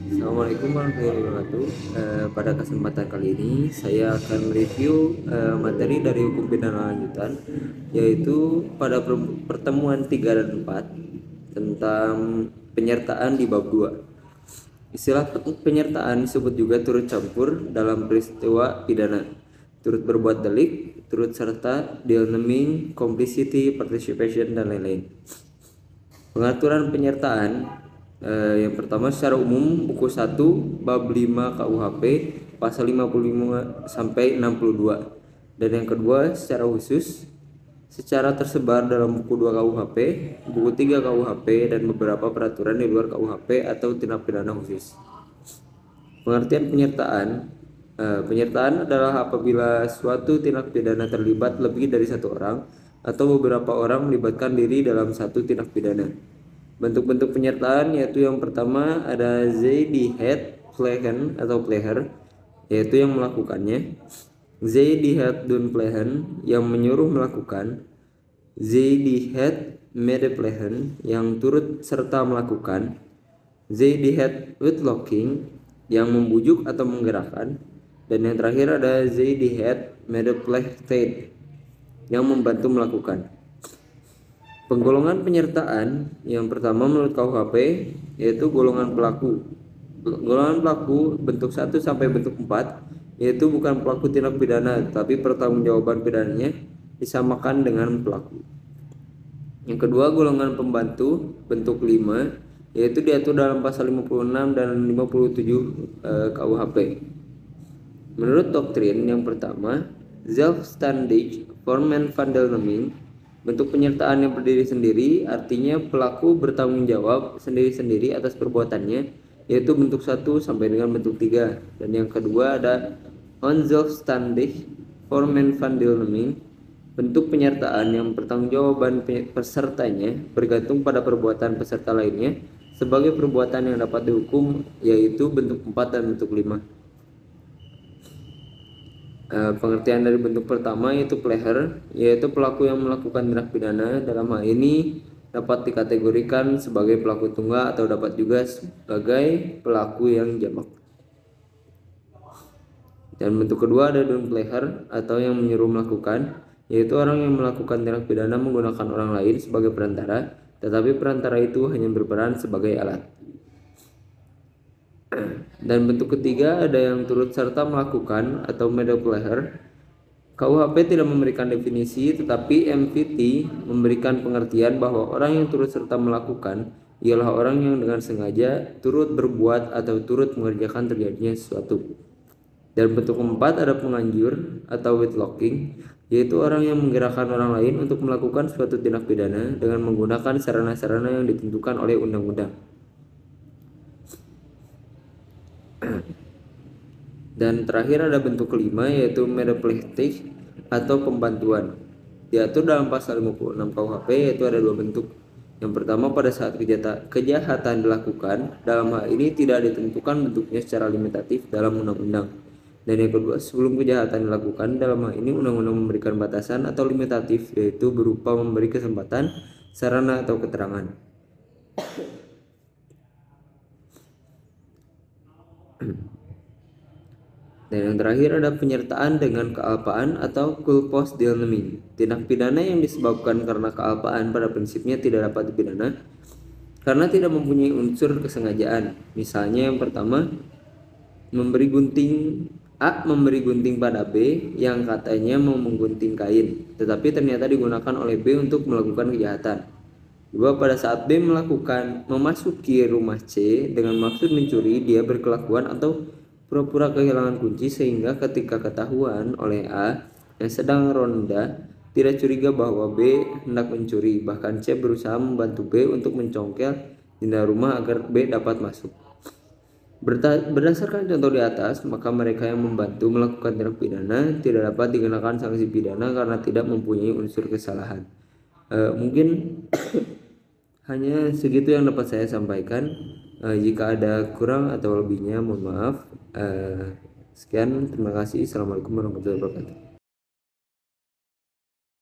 Assalamualaikum warahmatullahi wabarakatuh. Pada kesempatan kali ini saya akan mereview materi dari hukum pidana lanjutan, yaitu pada pertemuan 3 dan 4 tentang penyertaan di bab 2. Istilah penyertaan disebut juga turut campur dalam peristiwa pidana, turut berbuat delik, turut serta, deal naming, complicity, participation, dan lain-lain. Pengaturan penyertaan yang pertama secara umum buku 1 bab 5 KUHP pasal 55 sampai 62, dan yang kedua secara khusus secara tersebar dalam buku 2 KUHP, buku 3 KUHP, dan beberapa peraturan di luar KUHP atau tindak pidana khusus. Pengertian penyertaan. Penyertaan adalah apabila suatu tindak pidana terlibat lebih dari satu orang atau beberapa orang melibatkan diri dalam satu tindak pidana. Bentuk-bentuk penyertaan yaitu yang pertama ada Zij het plegen atau pleger, yaitu yang melakukannya. Zij het doen plegen, yang menyuruh melakukan. Zij het medeplegen, yang turut serta melakukan. Zij het uitlokking, yang membujuk atau menggerakkan. Dan yang terakhir ada Zij het medepleegd, yang membantu melakukan. Penggolongan penyertaan yang pertama menurut KUHP yaitu golongan pelaku. Golongan pelaku bentuk 1 sampai bentuk 4 yaitu bukan pelaku tindak pidana, tapi pertanggungjawaban pidananya disamakan dengan pelaku. Yang kedua, golongan pembantu bentuk 5 yaitu diatur dalam pasal 56 dan 57 KUHP. Menurut doktrin yang pertama, zelfstandig vormen van deelneming, bentuk penyertaan yang berdiri sendiri, artinya pelaku bertanggung jawab sendiri-sendiri atas perbuatannya, yaitu bentuk 1 sampai dengan bentuk 3. Dan yang kedua ada onzelfstandig vormen van deelneming, bentuk penyertaan yang pertanggungjawaban pesertanya bergantung pada perbuatan peserta lainnya sebagai perbuatan yang dapat dihukum, yaitu bentuk 4 dan bentuk 5. Pengertian dari bentuk pertama yaitu pleger, yaitu pelaku yang melakukan tindak pidana. Dalam hal ini dapat dikategorikan sebagai pelaku tunggal atau dapat juga sebagai pelaku yang jamak. Dan bentuk kedua ada doen pleger atau yang menyuruh melakukan, yaitu orang yang melakukan tindak pidana menggunakan orang lain sebagai perantara, tetapi perantara itu hanya berperan sebagai alat. Dan bentuk ketiga ada yang turut serta melakukan atau medepleger. KUHP tidak memberikan definisi, tetapi MVT memberikan pengertian bahwa orang yang turut serta melakukan ialah orang yang dengan sengaja turut berbuat atau turut mengerjakan terjadinya sesuatu. Dan bentuk keempat ada penganjur atau whitlocking, yaitu orang yang menggerakkan orang lain untuk melakukan suatu tindak pidana dengan menggunakan sarana-sarana yang ditentukan oleh undang-undang. Dan terakhir ada bentuk kelima yaitu medepleegd atau pembantuan. Diatur dalam pasal 56 KUHP yaitu ada dua bentuk. Yang pertama pada saat kejahatan dilakukan, dalam hal ini tidak ditentukan bentuknya secara limitatif dalam undang-undang. Dan yang kedua, sebelum kejahatan dilakukan, dalam hal ini undang-undang memberikan batasan atau limitatif, yaitu berupa memberi kesempatan, sarana atau keterangan. Dan yang terakhir ada penyertaan dengan kealpaan atau culpos deelneming. Tindak pidana yang disebabkan karena kealpaan pada prinsipnya tidak dapat dipidana karena tidak mempunyai unsur kesengajaan. Misalnya yang pertama, memberi gunting pada B yang katanya mau menggunting kain, tetapi ternyata digunakan oleh B untuk melakukan kejahatan. Dua, pada saat B memasuki rumah C dengan maksud mencuri, dia berkelakuan atau pura-pura kehilangan kunci sehingga ketika ketahuan oleh A yang sedang ronda tidak curiga bahwa B hendak mencuri. Bahkan C berusaha membantu B untuk mencongkel jendela rumah agar B dapat masuk. Berdasarkan contoh di atas, maka mereka yang membantu melakukan tindak pidana tidak dapat dikenakan sanksi pidana karena tidak mempunyai unsur kesalahan. Mungkin hanya segitu yang dapat saya sampaikan. Jika ada kurang atau lebihnya mohon maaf. Sekian, terima kasih. Assalamualaikum warahmatullahi wabarakatuh.